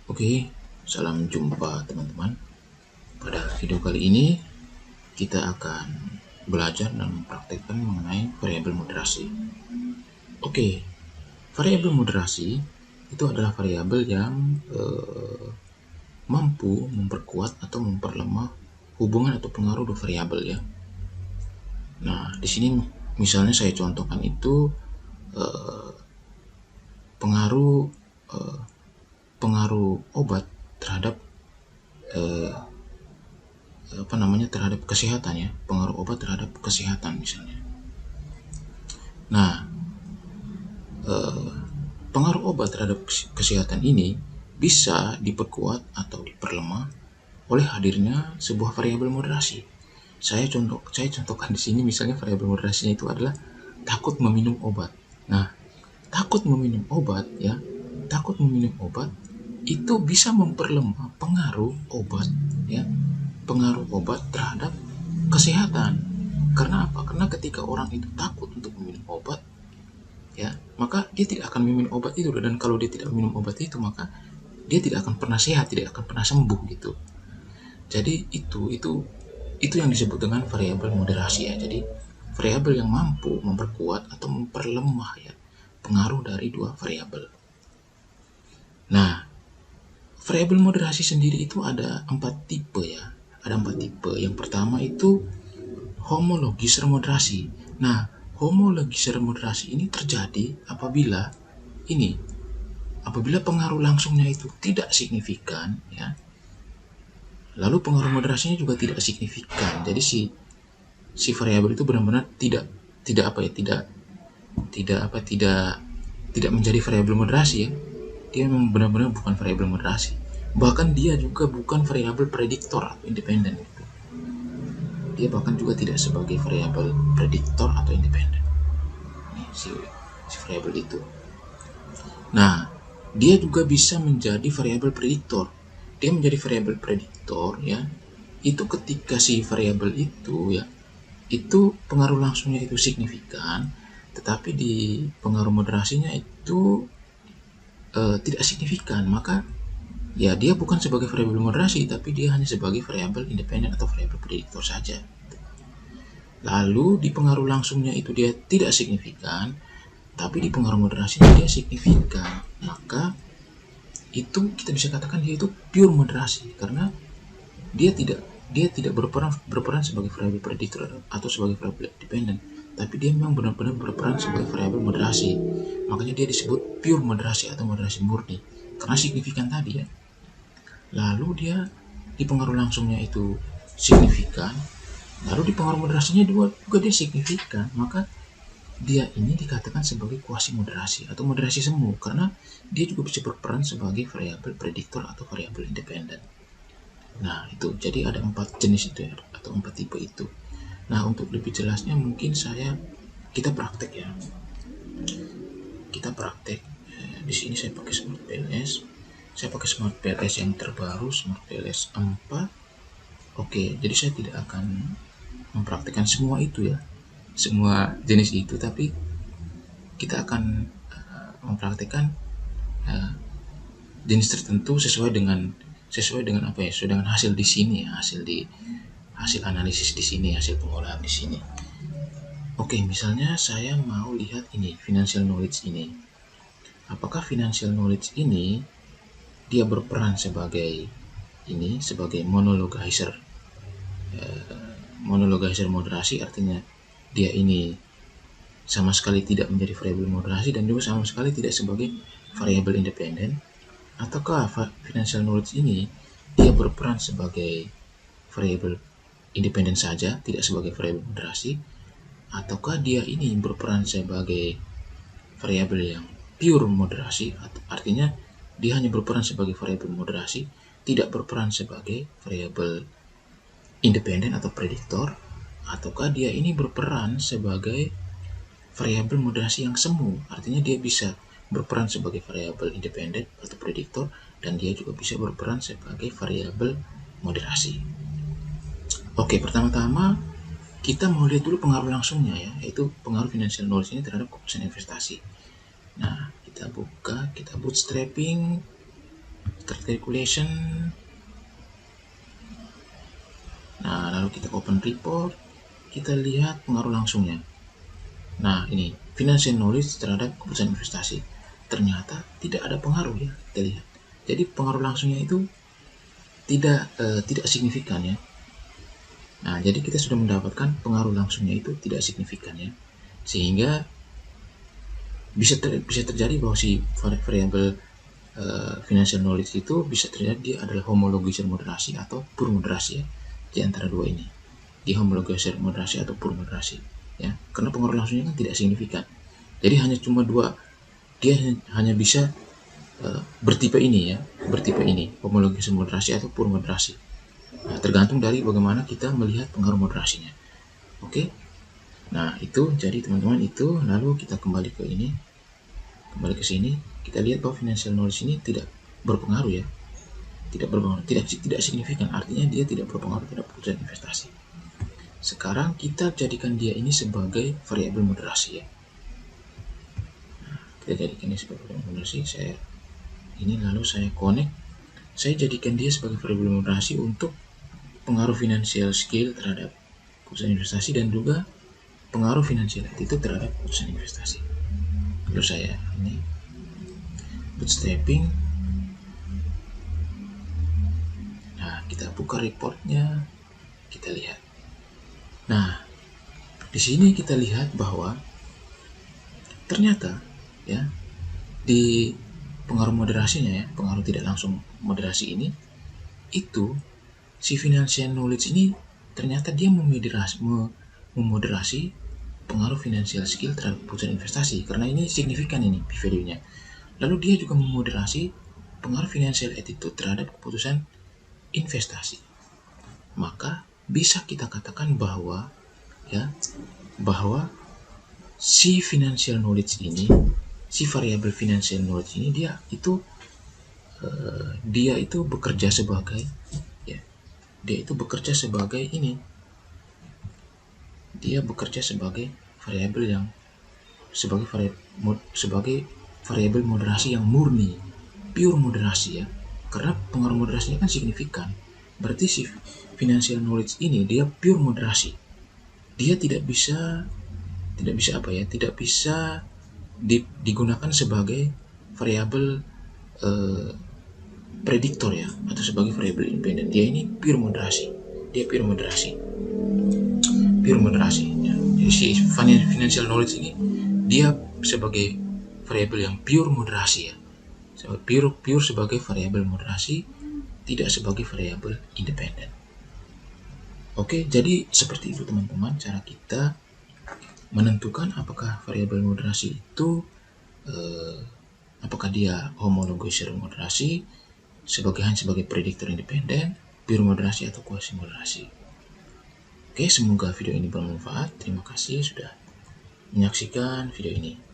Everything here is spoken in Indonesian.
Oke, salam jumpa teman-teman. Pada video kali ini kita akan belajar dan mempraktikkan mengenai variabel moderasi. Oke, variabel moderasi itu adalah variabel yang mampu memperkuat atau memperlemah hubungan atau pengaruh dua variabel ya. Nah, di sini misalnya saya contohkan itu pengaruh obat terhadap terhadap kesehatan ya, pengaruh obat terhadap kesehatan misalnya. Nah, pengaruh obat terhadap kesehatan ini bisa diperkuat atau diperlemah oleh hadirnya sebuah variabel moderasi. Saya contohkan di sini misalnya variabel moderasinya itu adalah takut meminum obat. Nah, takut meminum obat itu bisa memperlemah pengaruh obat ya, pengaruh obat terhadap kesehatan. Karena apa? Karena ketika orang itu takut untuk meminum obat ya, maka dia tidak akan meminum obat itu, dan kalau dia tidak minum obat itu maka dia tidak akan pernah sehat, tidak akan pernah sembuh gitu. Jadi itu yang disebut dengan variabel moderasi ya. Jadi variabel yang mampu memperkuat atau memperlemah ya pengaruh dari dua variabel. Nah, variabel moderasi sendiri itu ada 4 tipe ya. Ada 4 tipe. Yang pertama itu homologis remoderasi. Nah, homologis remoderasi ini terjadi apabila pengaruh langsungnya itu tidak signifikan ya. Lalu pengaruh moderasinya juga tidak signifikan. Jadi si variabel itu benar-benar tidak menjadi variabel moderasi ya. Dia memang benar-benar bukan variabel moderasi. Bahkan dia juga bukan variabel prediktor atau independen. Dia bahkan juga tidak sebagai variabel prediktor atau independen. Si variabel itu. Nah, dia juga bisa menjadi variabel prediktor. Dia menjadi variabel prediktor ya. Itu ketika si variabel itu ya, itu pengaruh langsungnya itu signifikan, tetapi di pengaruh moderasinya itu tidak signifikan, maka ya dia bukan sebagai variabel moderasi, tapi dia hanya sebagai variabel independen atau variabel prediktor saja. Lalu di pengaruh langsungnya itu dia tidak signifikan, tapi di pengaruh moderasinya dia signifikan, maka itu kita bisa katakan dia itu pure moderasi, karena dia tidak berperan sebagai variabel prediktor atau sebagai variabel independen, tapi dia memang benar-benar berperan sebagai variabel moderasi. Makanya dia disebut pure moderasi atau moderasi murni karena signifikan tadi ya. Lalu dia di pengaruh langsungnya itu signifikan, lalu di pengaruh moderasinya juga dia signifikan, maka dia ini dikatakan sebagai kuasi moderasi atau moderasi semu, karena dia juga bisa berperan sebagai variabel prediktor atau variabel independen. Nah, itu jadi ada 4 jenis itu ya, atau 4 tipe itu. Nah, untuk lebih jelasnya mungkin kita praktek ya. Kita praktek. Di sini saya pakai Smart PLS. Saya pakai Smart PLS yang terbaru, Smart PLS 4. Oke, jadi saya tidak akan mempraktikkan semua itu ya, semua jenis itu, tapi kita akan mempraktikkan jenis tertentu sesuai dengan hasil di sini ya, hasil analisis di sini, hasil pengolahan di sini. Oke, misalnya saya mau lihat ini financial knowledge ini. Apakah financial knowledge ini dia berperan sebagai monologizer? Monologizer moderasi artinya dia ini sama sekali tidak menjadi variabel moderasi dan juga sama sekali tidak sebagai variabel independen. Ataukah financial knowledge ini dia berperan sebagai variabel independen saja, tidak sebagai variabel moderasi? Ataukah dia ini berperan sebagai variabel yang pure moderasi, artinya dia hanya berperan sebagai variabel moderasi, tidak berperan sebagai variabel independen atau prediktor? Ataukah dia ini berperan sebagai variabel moderasi yang semu, artinya dia bisa berperan sebagai variabel independen atau prediktor, dan dia juga bisa berperan sebagai variabel moderasi. Oke, pertama-tama kita mau lihat dulu pengaruh langsungnya ya, yaitu pengaruh financial knowledge ini terhadap keputusan investasi. Nah, kita bootstrapping. start calculation. Nah, lalu kita open report, kita lihat pengaruh langsungnya. Nah, ini financial knowledge terhadap keputusan investasi. Ternyata tidak ada pengaruh ya, kita lihat. Jadi pengaruh langsungnya itu tidak signifikan ya. Nah, jadi kita sudah mendapatkan pengaruh langsungnya itu tidak signifikan ya. Sehingga bisa terjadi bahwa si variabel financial knowledge itu bisa terjadi dia adalah homologisir moderasi atau pure moderasi ya, di antara dua ini, di homologisir moderasi atau pure moderasi ya, karena pengaruh langsungnya kan tidak signifikan. Jadi hanya cuma dua, dia hanya bisa bertipe ini ya, bertipe ini homologisir moderasi atau pure moderasi. Nah, tergantung dari bagaimana kita melihat pengaruh moderasinya. Oke. Nah, itu jadi teman-teman itu. Lalu kita kembali ke ini, kembali ke sini, kita lihat bahwa financial knowledge ini tidak berpengaruh ya, tidak berpengaruh, tidak signifikan, artinya dia tidak berpengaruh terhadap keputusan investasi. Sekarang kita jadikan dia ini sebagai variabel moderasi ya. Nah, kita jadikan ini sebagai variabel moderasi. Lalu saya connect, saya jadikan dia sebagai variabel moderasi untuk pengaruh financial skill terhadap keputusan investasi dan juga pengaruh financial attitude terhadap keputusan investasi. Lalu saya ini bootstrapping. Nah, kita buka reportnya, kita lihat. Nah, di sini kita lihat bahwa ternyata ya di pengaruh moderasinya ya, pengaruh tidak langsung moderasi ini, itu si financial knowledge ini ternyata dia memoderasi pengaruh financial skill terhadap keputusan investasi, karena ini signifikan ini p-value-nya. Lalu dia juga memoderasi pengaruh financial attitude terhadap keputusan investasi. Maka bisa kita katakan bahwa ya, bahwa si financial knowledge ini, si variabel financial knowledge ini dia itu bekerja sebagai ya, dia itu bekerja sebagai ini, dia bekerja sebagai variabel yang sebagai variabel moderasi yang murni, pure moderasi ya, karena pengaruh moderasinya kan signifikan. Berarti si financial knowledge ini dia pure moderasi, dia tidak bisa digunakan sebagai variabel prediktor ya, atau sebagai variabel independen. Dia ini pure moderasi, pure moderasi ya. Jadi si financial knowledge ini dia sebagai variabel yang pure moderasi ya, pure sebagai variabel moderasi, tidak sebagai variabel independen. Oke, jadi seperti itu teman-teman cara kita menentukan apakah variabel moderasi itu apakah dia homologisir moderasi sebagai prediktor independen, pure moderasi atau quasi moderasi. Oke, semoga video ini bermanfaat. Terima kasih sudah menyaksikan video ini.